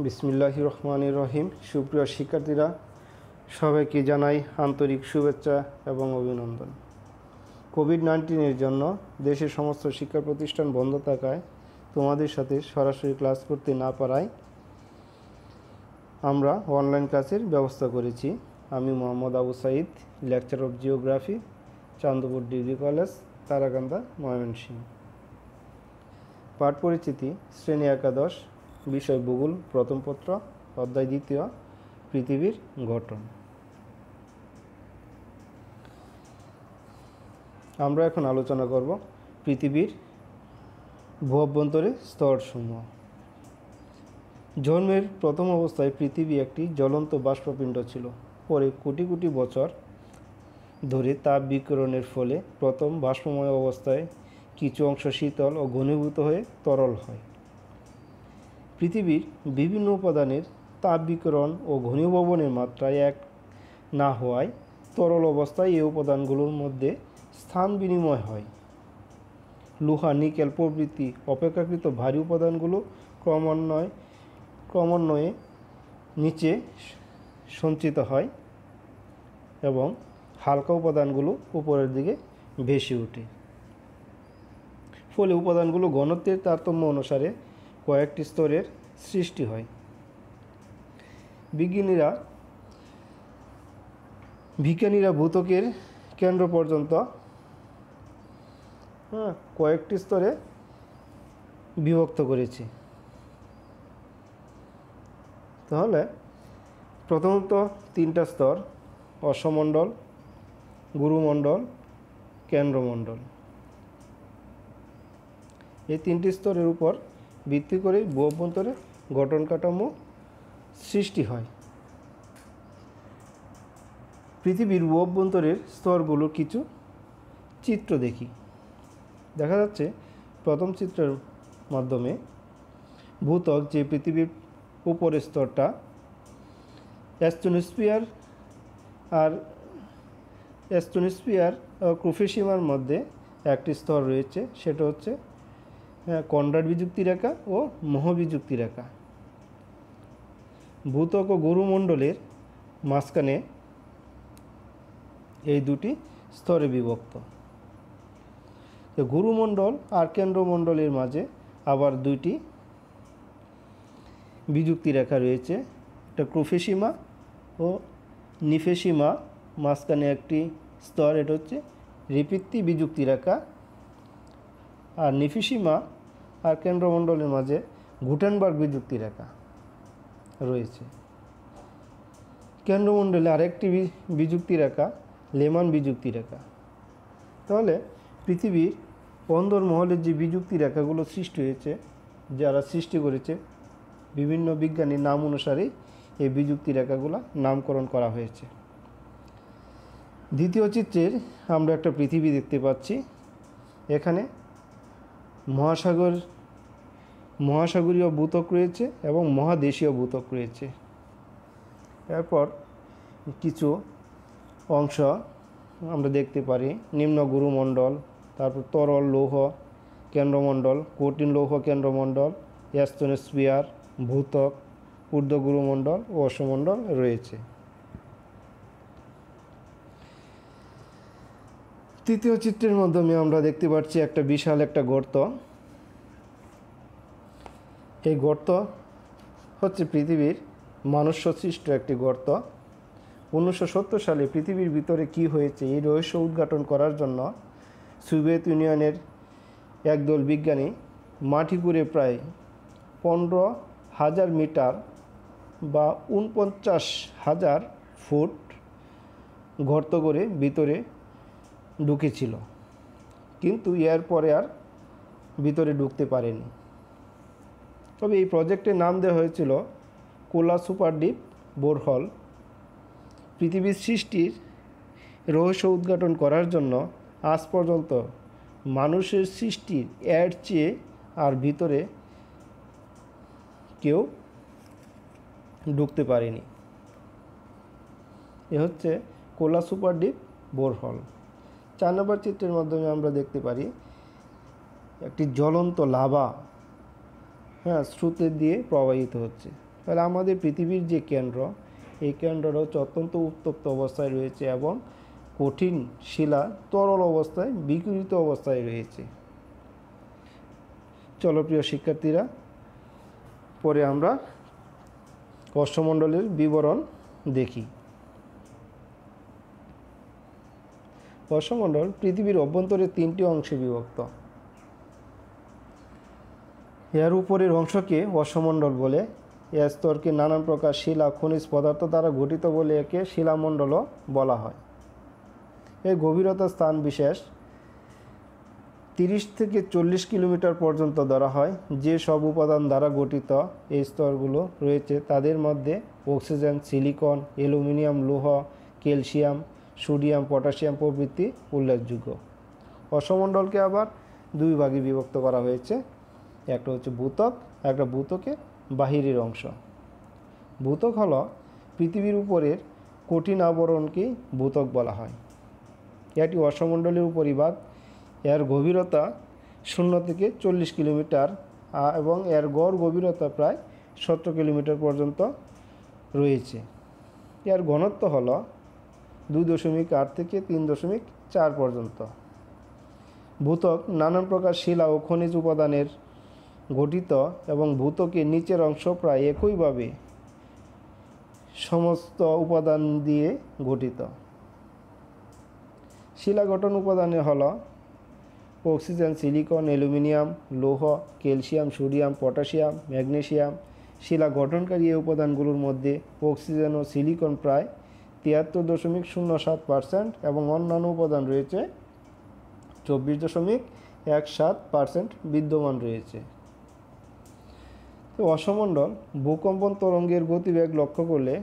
বিসমিল্লাহির রহমানির রহিম। সুপ্রিয় শিক্ষার্থীরা, সবাইকে জানাই আন্তরিক শুভেচ্ছা এবং অভিনন্দন। কোভিড-19-এর জন্য দেশের সমস্ত শিক্ষা প্রতিষ্ঠান বন্ধ থাকায় তোমাদের সাথে সরাসরি ক্লাস করতে না পারায় আমরা অনলাইন ক্লাসের ব্যবস্থা করেছি। আমি Mohammad Abu Saeed, lecturer of geography, Chandpur degree college, Tarakanda, Mymensingh. পাঠ পরিচিতি, শ্রেণী একাদশ, বিষয় ভূগোল, প্রথম পত্র, অধ্যায় দ্বিতীয়, পৃথিবীর গঠন। আমরা এখন আলোচনা করব পৃথিবীর ভূঅভ্যন্তরের স্তরসমূহ। জন্মের প্রথম অবস্থায় পৃথিবী একটি জ্বলন্ত বাষ্পপিণ্ড ছিল। পরে কোটি কোটি বছর ধরে তাপ বিকিরণের ফলে প্রথম বাষ্পময় অবস্থায় কিছু অংশ শীতল ও ঘনীভূত হয়ে তরল হয়। পৃথিবীর বিভিন্ন উপাদানের তাপ বিকিরণ ও ঘনীভবনের মাত্রা এক না হওয়ায় তরল অবস্থায় এই উপাদানগুলোর মধ্যে স্থান বিনিময় হয়। লোহা, নিকেল প্রভৃতি অপেক্ষাকৃত ভারী উপাদানগুলো ক্রমান্বয়ে নিচে সঞ্চিত হয় এবং হালকা উপাদানগুলো উপরের দিকে ভেসে ওঠে। ফলে উপাদানগুলো ঘনত্বের তারতম্য অনুসারে কয়েকটি স্তরের সৃষ্টি হয়। বিজ্ঞানীরা ভূত্বকের কেন্দ্র পর্যন্ত কয়েকটি স্তরে বিভক্ত করেছে। তাহলে প্রথমত তিনটা স্তর: অশ্বমণ্ডল, গুরুমণ্ডল, কেন্দ্রমণ্ডল। এই তিনটি স্তরের উপর ভিত্তি করে ভূঅভ্যন্তরে গঠন কাঠামো সৃষ্টি হয়। পৃথিবীর ভূঅভ্যন্তরের স্তরগুলোর কিছু চিত্র দেখি। দেখা যাচ্ছে প্রথম চিত্রের মাধ্যমে ভূত্বক, যে পৃথিবীর উপরের স্তরটা, অ্যাস্টোনোস্ফিয়ার আর ক্রোফেসীমার মধ্যে একটি স্তর রয়েছে, সেটা হচ্ছে কনরাড বিযুক্তি রেখা ও মোহ বিযুক্তি রেখা। ভূত্বক ও গুরুমণ্ডলের মাঝখানে এই দুটি স্তরে বিভক্ত। তো গুরুমণ্ডল আর কেন্দ্রমণ্ডলের মাঝে আবার দুইটি বিযুক্তি রেখা রয়েছে, একটা ক্রোফেসীমা ও নিফেসীমা। মাঝখানে একটি স্তর, এটা হচ্ছে রিপিত্তি বিযুক্তি রেখা। আর নিফেসীমা আর কেন্দ্রমণ্ডলের মাঝে গুটেনবার্গ বিযুক্তি রেখা রয়েছে। কেন্দ্রমণ্ডলে আরেকটি বিযুক্তি রেখা লেমান বিযুক্তি রেখা। তাহলে পৃথিবীর অন্দরমহলের যে বিযুক্তি রেখাগুলো সৃষ্টি হয়েছে, যারা সৃষ্টি করেছে, বিভিন্ন বিজ্ঞানীর নাম অনুসারে এই বিযুক্তি রেখাগুলো নামকরণ করা হয়েছে। দ্বিতীয় চিত্রের আমরা একটা পৃথিবী দেখতে পাচ্ছি। এখানে মহাসাগরীয় ভূত্বক রয়েছে এবং মহাদেশীয় ভূত্বক রয়েছে। এরপর কিছু অংশ আমরা দেখতে পারি: নিম্ন গুরুমণ্ডল, তারপর তরল লৌহ কেন্দ্রমণ্ডল, কঠিন লৌহ কেন্দ্রমণ্ডল, অ্যাস্টোনোস্ফিয়ার, ভূত্বক, ঊর্ধ্ব গুরুমণ্ডল ও অশ্বমণ্ডল রয়েছে। তৃতীয় চিত্রের মাধ্যমে আমরা দেখতে পাচ্ছি একটা বিশাল একটা গর্ত। এই গর্ত হচ্ছে পৃথিবীর মনুষ্যসৃষ্ট একটি গর্ত। 1970 সালে পৃথিবীর ভিতরে কি হয়েছে এই রহস্য উদ্ঘাটন করার জন্য সোভিয়েত ইউনিয়নের একদল বিজ্ঞানী মাটি খুঁড়ে প্রায় 15,000 মিটার বা 49,000 ফুট গর্ত করে ভিতরে ঢুকেছিল, কিন্তু এরপরে আর ভিতরে ঢুকতে পারেনি। তবে এই প্রজেক্টের নাম দেওয়া হয়েছিল কোলা সুপার ডিপ বোরহল। পৃথিবীর সৃষ্টির রহস্য উদ্ঘাটন করার জন্য আজ পর্যন্ত মানুষের সৃষ্টির এর চেয়ে আর ভিতরে কেউ ঢুকতে পারেনি। এ হচ্ছে কোলা সুপার ডিপ বোরহল। 4 নম্বর চিত্রের মাধ্যমে আমরা দেখতে পারি একটি জ্বলন্ত লাভা স্রোতের দিয়ে প্রবাহিত হচ্ছে। তাহলে আমাদের পৃথিবীর যে কেন্দ্র, এই কেন্দ্রটা হচ্ছে অত্যন্ত উত্তপ্ত অবস্থায় রয়েছে এবং কঠিন শিলা তরল অবস্থায় বিকিরিত অবস্থায় রয়েছে। চলো প্রিয় শিক্ষার্থীরা, পরে আমরা অশ্বমণ্ডলের বিবরণ দেখি। অশ্বমণ্ডল পৃথিবীর অভ্যন্তরে 3টি অংশে বিভক্ত। এর উপরের অংশকে অশ্বমণ্ডল বলে। এর স্তরকে নানান প্রকার শিলা খনিজ পদার্থ দ্বারা গঠিত বলে একে শিলামণ্ডলও বলা হয়। এর গভীরতা স্থান বিশেষ 30 থেকে 40 কিলোমিটার পর্যন্ত ধরা হয়। যে সব উপাদান দ্বারা গঠিত এই স্তরগুলো রয়েছে তাদের মধ্যে অক্সিজেন, সিলিকন, অ্যালুমিনিয়াম, লৌহ, ক্যালসিয়াম, সোডিয়াম, পটাশিয়াম প্রভৃতি উল্লেখযোগ্য। অশ্বমণ্ডলকে আবার 2 ভাগে বিভক্ত করা হয়েছে। একটা হচ্ছে ভূত্বক, একটা ভূত্বকের বাহিরের অংশ। ভূত্বক হলো পৃথিবীর উপরের কঠিন আবরণকেই ভূত্বক বলা হয়। এটি অশ্বমণ্ডলের উপরিভাগ। এর গভীরতা 0 থেকে 40 কিলোমিটার এবং এর গড় গভীরতা প্রায় 17 কিলোমিটার পর্যন্ত রয়েছে। এর ঘনত্ব হল 2.8 থেকে 3.4 পর্যন্ত। ভূত্বক নানান প্রকার শিলা ও খনিজ উপাদানের গঠিত এবং ভূত্বকের নিচের অংশ প্রায় একইভাবে সমস্ত উপাদান দিয়ে গঠিত। শিলা গঠন উপাদানে হল অক্সিজেন, সিলিকন, অ্যালুমিনিয়াম, লৌহ, ক্যালসিয়াম, সোডিয়াম, পটাশিয়াম, ম্যাগনেসিয়াম। শিলা গঠনকারী এই উপাদানগুলোর মধ্যে অক্সিজেন ও সিলিকন প্রায় 73.07% এবং অন্যান্য উপাদান রয়েছে 24.17% বিদ্যমান রয়েছে। তো অশ্বমণ্ডল ভূকম্পন তরঙ্গের গতিবেগ লক্ষ্য করলে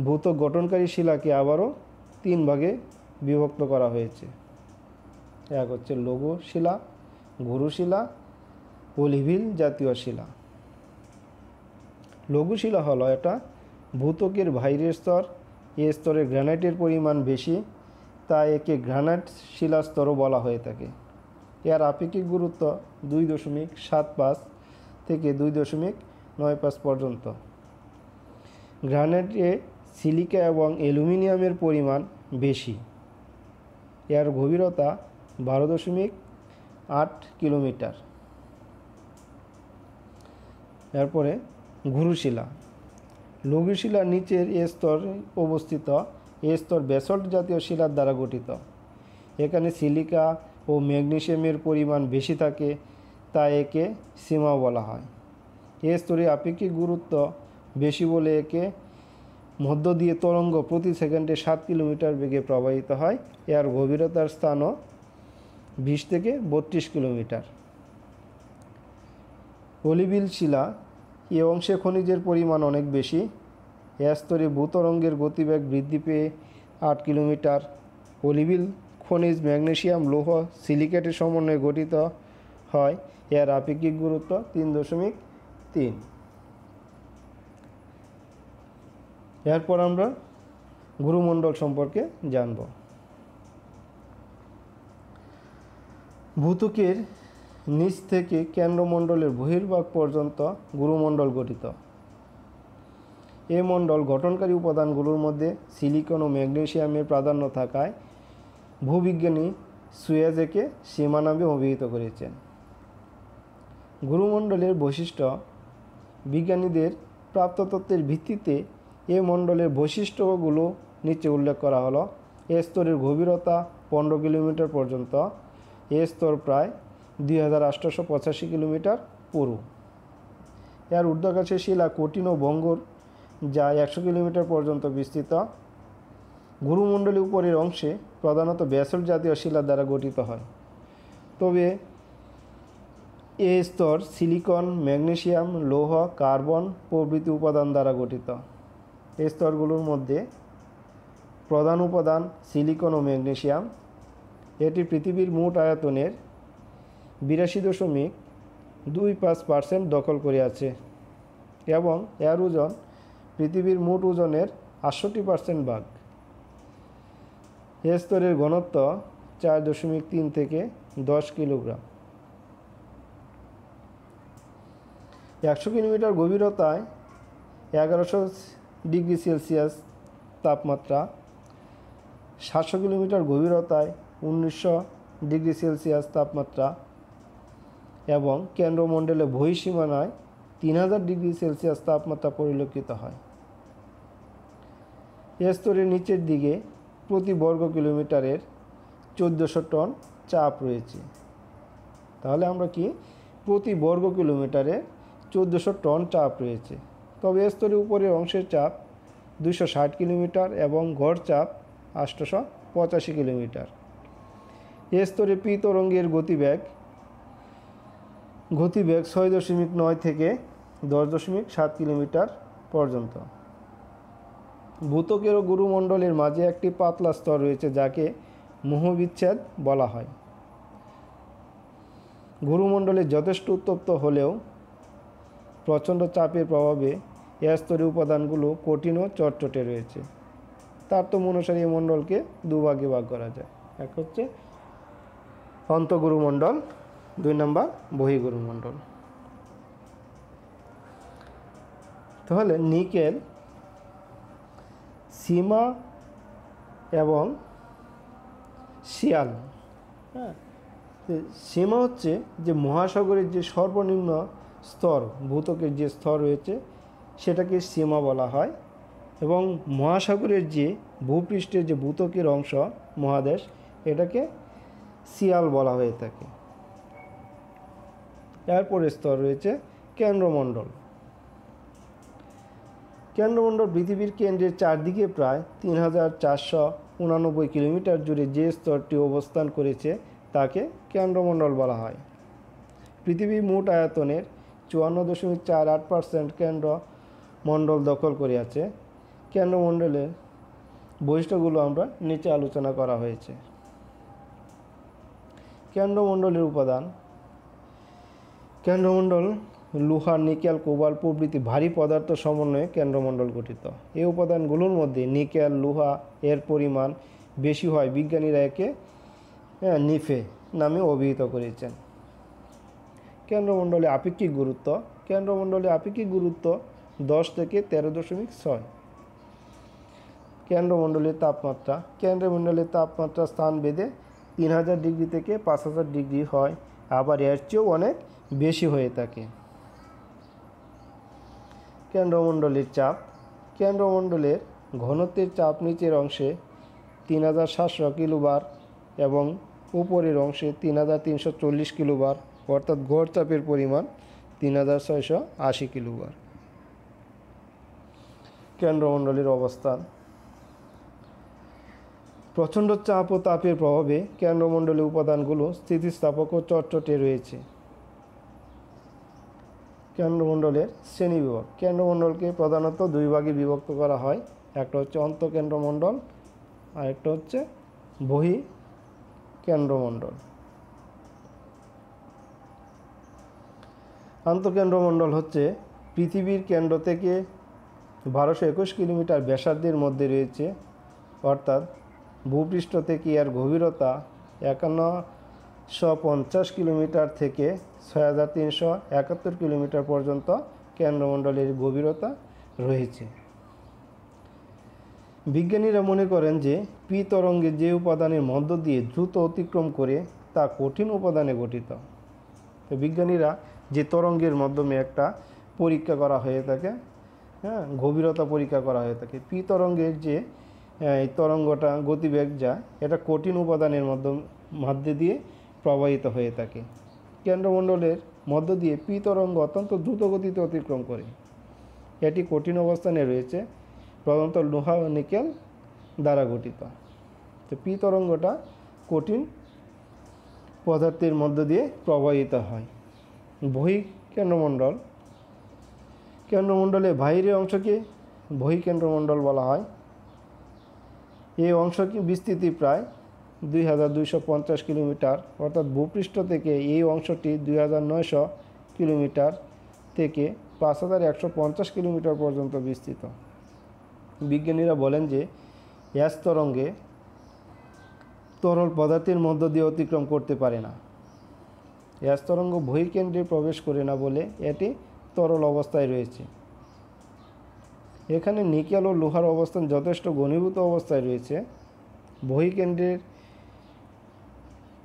ভূত্বক গঠনকারী শিলাকে আবারও 3 ভাগে বিভক্ত করা হয়েছে। এক হচ্ছে লঘু শিলা, গুরু শিলা, অলিভিল জাতীয় শিলা। লঘু শিলা হলো এটা ভূত্বকের বাইরের স্তর। এই স্তরে গ্রানাইটের পরিমাণ বেশি, তাই একে গ্রানাইট শিলাস্তরও বলা হয়ে থাকে। এর আপেক্ষিক গুরুত্ব 2.75 থেকে 2.95 পর্যন্ত। গ্রানাইটে সিলিকা এবং অ্যালুমিনিয়ামের পরিমাণ বেশি। এর গভীরতা 12.8 কিলোমিটার। এরপরে গুরুশিলা। লঘুশিলার নিচের এ স্তর অবস্থিত। এ স্তর ব্যাসল্ট জাতীয় শিলার দ্বারা গঠিত। এখানে সিলিকা ও ম্যাগনেসিয়ামের পরিমাণ বেশি থাকে, তাই একে সীমা বলা হয়। এ স্তরে আপেক্ষিক গুরুত্ব বেশি বলে একে মধ্য দিয়ে তরঙ্গ প্রতি সেকেন্ডে 7 কিলোমিটার বেগে প্রবাহিত হয়। এর গভীরতার স্থানও 20 থেকে 32 কিলোমিটার। অলিভিল শিলা। এ অংশে খনিজের পরিমাণ অনেক বেশি। এ স্তরে ভূতরঙ্গের গতিবেগ বৃদ্ধি পেয়ে 8 কিলোমিটার। অলিভিল খনিজ ম্যাগনেসিয়াম, লৌহ, সিলিকেটের সমন্বয়ে গঠিত হয়। এর আপেক্ষিক গুরুত্ব 3.3। এরপর আমরা গুরুমণ্ডল সম্পর্কে জানব। ভূত্বকের নিচ থেকে কেন্দ্রমণ্ডলের বহির্ভাগ পর্যন্ত গুরুমণ্ডল গঠিত। এই মণ্ডল গঠনকারী উপাদানগুলোর মধ্যে সিলিকন ও ম্যাগনেসিয়ামের প্রাধান্য থাকায় ভূবিজ্ঞানী সুয়েজ একে সীমা নামে অভিহিত করেছেন। গুরুমণ্ডলের বৈশিষ্ট্য। বিজ্ঞানীদের প্রাপ্ত তথ্যের ভিত্তিতে এ মণ্ডলের বৈশিষ্ট্যগুলো নিচে উল্লেখ করা হলো। এ স্তরের গভীরতা 15 কিলোমিটার পর্যন্ত। এ স্তর প্রায় 2885 কিলোমিটার পুরু। এর ঊর্ধ্বাকাশের শিলা কঠিন ও ভঙ্গুর, যা 100 কিলোমিটার পর্যন্ত বিস্তৃত। গুরুমণ্ডলের উপরের অংশে প্রধানত ব্যাসল্ট জাতীয় শিলা দ্বারা গঠিত হয়, তবে এ স্তর সিলিকন, ম্যাগনেসিয়াম, লৌহ, কার্বন প্রভৃতি উপাদান দ্বারা গঠিত। এই স্তরগুলোর মধ্যে প্রধান উপাদান সিলিকন ও ম্যাগনেসিয়াম। এটি পৃথিবীর মোট আয়তনের 82.25% দখল করে আছে এবং এর ওজন পৃথিবীর মোট ওজনের 68% ভাগ। এ স্তরের ঘনত্ব 4.3 থেকে 10 কিলোগ্রাম। 100 কিলোমিটার গভীরতায় 1100 ডিগ্রি সেলসিয়াস তাপমাত্রা, 700 কিলোমিটার গভীরতায় 1900 ডিগ্রি সেলসিয়াস তাপমাত্রা এবং কেন্দ্রমণ্ডলে বহিঃসীমানায় 3000 ডিগ্রি সেলসিয়াস তাপমাত্রা পরিলক্ষিত হয়। এ স্তরের নিচের দিকে প্রতি বর্গ কিলোমিটারের 1400 টন চাপ রয়েছে। তাহলে আমরা কি প্রতি বর্গ কিলোমিটারে 1400 টন চাপ রয়েছে। তবে এ স্তরের উপরের অংশের চাপ 260 কিলোমিটার এবং গড় চাপ 885 কিলোমিটার। এ স্তরে পি তরঙ্গের গতিবেগ 6.9 থেকে 10.7 কিলোমিটার পর্যন্ত। ভূত্বকের ও গুরুমণ্ডলের মাঝে একটি পাতলা স্তর রয়েছে যাকে মোহবিচ্ছেদ বলা হয়। গুরুমণ্ডলে যথেষ্ট উত্তপ্ত হলেও প্রচণ্ড চাপের প্রভাবে এ স্তরের উপাদানগুলো কঠিন ও চটচটে রয়েছে। তারতম্য অনুসারে এই মণ্ডলকে দুভাগে ভাগ করা যায়। এক হচ্ছে অন্তঃগুরুমণ্ডল, 2 নম্বর বহির্গুরুমণ্ডল। তাহলে নিকেল, সীমা এবং শিয়াল। হ্যাঁ, সীমা হচ্ছে যে মহাসাগরের যে সর্বনিম্ন স্তর, ভূত্বকের যে স্তর রয়েছে সেটাকে সীমা বলা হয়, এবং মহাসাগরের যে ভূপৃষ্ঠের যে ভূত্বকের অংশ মহাদেশ এটাকে শিয়াল বলা হয়ে থাকে। এরপরে স্তর রয়েছে কেন্দ্রমণ্ডল। কেন্দ্রমণ্ডল পৃথিবীর কেন্দ্রের চারদিকে প্রায় 3489 কিলোমিটার জুড়ে যে স্তরটি অবস্থান করেছে তাকে কেন্দ্রমণ্ডল বলা হয়। পৃথিবীর মোট আয়তনের 54.48% কেন্দ্রমণ্ডল দখল করে আছে। কেন্দ্রমণ্ডলের বৈশিষ্ট্যগুলো আমরা নিচে আলোচনা করা হয়েছে। কেন্দ্রমণ্ডলের উপাদান। কেন্দ্রমণ্ডল লোহা, নিকেল, কোবাল্ট প্রভৃতি ভারী পদার্থ সমন্বয়ে কেন্দ্রমণ্ডল গঠিত। এই উপাদানগুলোর মধ্যে নিকেল, লোহা এর পরিমাণ বেশি হয় বিজ্ঞানীরা একে নিফে নামে অভিহিত করেছেন। কেন্দ্রমণ্ডলে আপেক্ষিক গুরুত্ব। কেন্দ্রমণ্ডলে আপেক্ষিক গুরুত্ব 10 থেকে 13.6। কেন্দ্রমণ্ডলের তাপমাত্রা। কেন্দ্রমণ্ডলের তাপমাত্রা স্থান ভেদে 3000 ডিগ্রি থেকে 5000 ডিগ্রি হয়, আবার এর চেয়েও অনেক বেশি হয়ে থাকে। কেন্দ্রমণ্ডলের চাপ। কেন্দ্রমণ্ডলের ঘনত্বের চাপ নিচের অংশে 3700 কিলোবার এবং উপরের অংশে 3340 কিলোবার, অর্থাৎ গড় চাপের পরিমাণ 3680 কিলোবার। কেন্দ্রমণ্ডলের অবস্থান। প্রচণ্ড চাপ ও তাপের প্রভাবে কেন্দ্রমণ্ডলের উপাদানগুলো স্থিতিস্থাপক ও চটচটে রয়েছে। কেন্দ্রমণ্ডলের শ্রেণীবিভাগ। কেন্দ্রমণ্ডলকে প্রধানত 2 ভাগে বিভক্ত করা হয়। একটা হচ্ছে অন্তঃকেন্দ্রমণ্ডল আর একটা হচ্ছে বহিঃকেন্দ্রমণ্ডল। আন্তঃকেন্দ্রমণ্ডল হচ্ছে পৃথিবীর কেন্দ্র থেকে 1221 কিলোমিটার ব্যাসার্ধের মধ্যে রয়েছে, অর্থাৎ ভূপৃষ্ঠ থেকে এর গভীরতা 5150 কিলোমিটার থেকে 6371 কিলোমিটার পর্যন্ত কেন্দ্রমণ্ডলের গভীরতা রয়েছে। বিজ্ঞানীরা মনে করেন যে পি তরঙ্গে যে উপাদানের মধ্য দিয়ে দ্রুত অতিক্রম করে তা কঠিন উপাদানে গঠিত। তো বিজ্ঞানীরা যে তরঙ্গের মাধ্যমে একটা পরীক্ষা করা হয়ে থাকে, গভীরতা পরীক্ষা করা হয়ে থাকে, পি তরঙ্গের যে এই তরঙ্গটা গতিবেগ যা এটা কঠিন উপাদানের মধ্যে দিয়ে প্রবাহিত হয়ে থাকে। কেন্দ্রমণ্ডলের মধ্য দিয়ে পি তরঙ্গ অত্যন্ত দ্রুত গতিতে অতিক্রম করে। এটি কঠিন অবস্থানে রয়েছে, প্রধানত লোহা ও নিকেল দ্বারা গঠিত। তো পি তরঙ্গটা কঠিন পদার্থের মধ্য দিয়ে প্রবাহিত হয়। বহিঃকেন্দ্রমণ্ডল। কেন্দ্রমণ্ডলের বাইরের অংশকে বহিঃকেন্দ্রমণ্ডল বলা হয়। এই অংশটি বিস্তৃতি প্রায় 2250 কিলোমিটার, অর্থাৎ ভূপৃষ্ঠ থেকে এই অংশটি 2900 কিলোমিটার থেকে 5150 কিলোমিটার পর্যন্ত বিস্তৃত। বিজ্ঞানীরা বলেন যে এস তরঙ্গে তরল পদার্থের মধ্য দিয়ে অতিক্রম করতে পারে না। এস তরঙ্গ বহির্কেন্দ্রে প্রবেশ করে না বলে এটি তরল অবস্থায় রয়েছে। এখানে নিকেল ও লোহার অবস্থান যথেষ্ট ঘনীভূত অবস্থায় রয়েছে। বহিঃকেন্দ্রের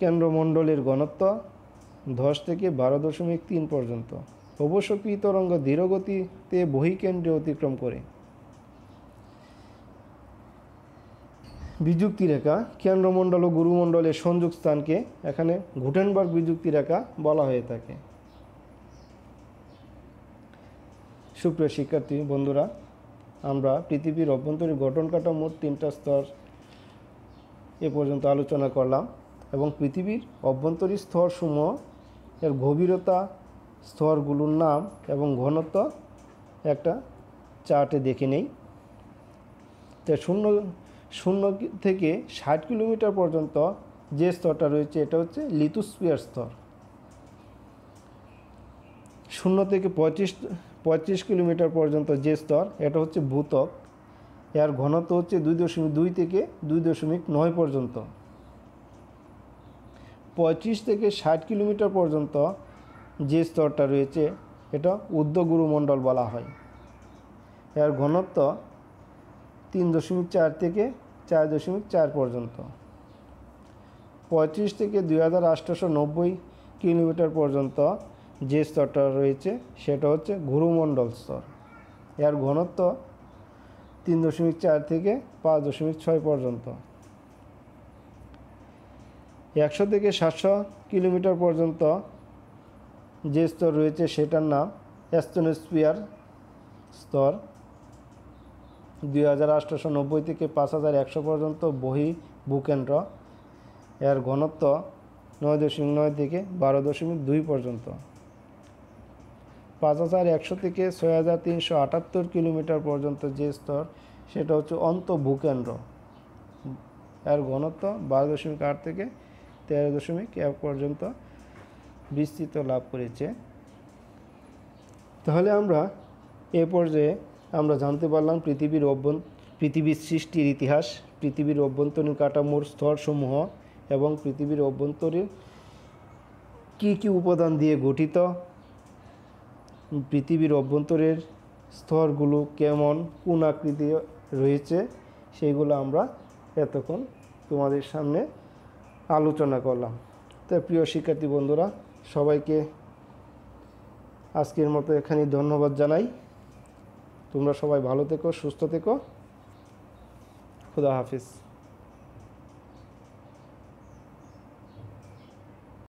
কেন্দ্রমণ্ডলের ঘনত্ব 10 থেকে 12.3 পর্যন্ত। অবশ্য পি তরঙ্গ ধীরগতিতে বহিঃকেন্দ্রে অতিক্রম করে। বিযুক্তি রেখা কেন্দ্রমণ্ডল ও গুরুমণ্ডলের সংযোগ স্থানকে এখানে গুটেনবার্গ বিযুক্তি রেখা বলা হয়ে থাকে। সুপ্রিয় শিক্ষার্থী বন্ধুরা, আমরা পৃথিবীর অভ্যন্তরীণ গঠন কাঠামোর 3টা স্তর এ পর্যন্ত আলোচনা করলাম এবং পৃথিবীর অভ্যন্তরীণ স্তরসমূহ এর গভীরতা, স্তরগুলোর নাম এবং ঘনত্ব একটা চার্টে দেখে নেই। তো শূন্য থেকে 60 কিলোমিটার পর্যন্ত যে স্তরটা রয়েছে এটা হচ্ছে লিথোস্ফিয়ার স্তর। 0 থেকে 35 কিলোমিটার পর্যন্ত যে স্তর এটা হচ্ছে ভূত্বক। এর ঘনত্ব হচ্ছে 2.2 থেকে 2.9 পর্যন্ত। 35 থেকে 60 কিলোমিটার পর্যন্ত যে স্তরটা রয়েছে এটা ঊর্ধ্বগুরুমণ্ডল বলা হয়। এর ঘনত্ব 3.4 থেকে 4.4 পর্যন্ত। 35 থেকে 2890 কিলোমিটার পর্যন্ত যে স্তরটা রয়েছে সেটা হচ্ছে গুরুমণ্ডল স্তর। এর ঘনত্ব 3.4 থেকে 5.6 পর্যন্ত। 100 থেকে 700 কিলোমিটার পর্যন্ত যে স্তর রয়েছে সেটার নাম স্ট্র্যাটোস্ফিয়ার স্তর। 2890 থেকে 5100 পর্যন্ত ভূকেন্দ্র। এর ঘনত্ব 9.9 থেকে 12.2 পর্যন্ত। 5100 থেকে 6378 কিলোমিটার পর্যন্ত যে স্তর সেটা হচ্ছে অন্তঃভূকেন্দ্র। এর ঘনত্ব 12.8 থেকে 13.1 পর্যন্ত বিস্তৃত লাভ করেছে। তাহলে আমরা এ পর্যায়ে আমরা জানতে পারলাম পৃথিবীর সৃষ্টির ইতিহাস, পৃথিবীর অভ্যন্তরীণ কাঠামোর স্তরসমূহ এবং পৃথিবীর অভ্যন্তরীণ কী কী উপাদান দিয়ে গঠিত, পৃথিবীর অভ্যন্তরের স্তরগুলো কেমন, কোন আকৃতি রয়েছে, সেইগুলো আমরা এতক্ষণ তোমাদের সামনে আলোচনা করলাম। তো প্রিয় শিক্ষার্থী বন্ধুরা, সবাইকে আজকের মতো এখানে ধন্যবাদ জানাই। তোমরা সবাই ভালো থেকো, সুস্থ থেকো। খুদা হাফিজ।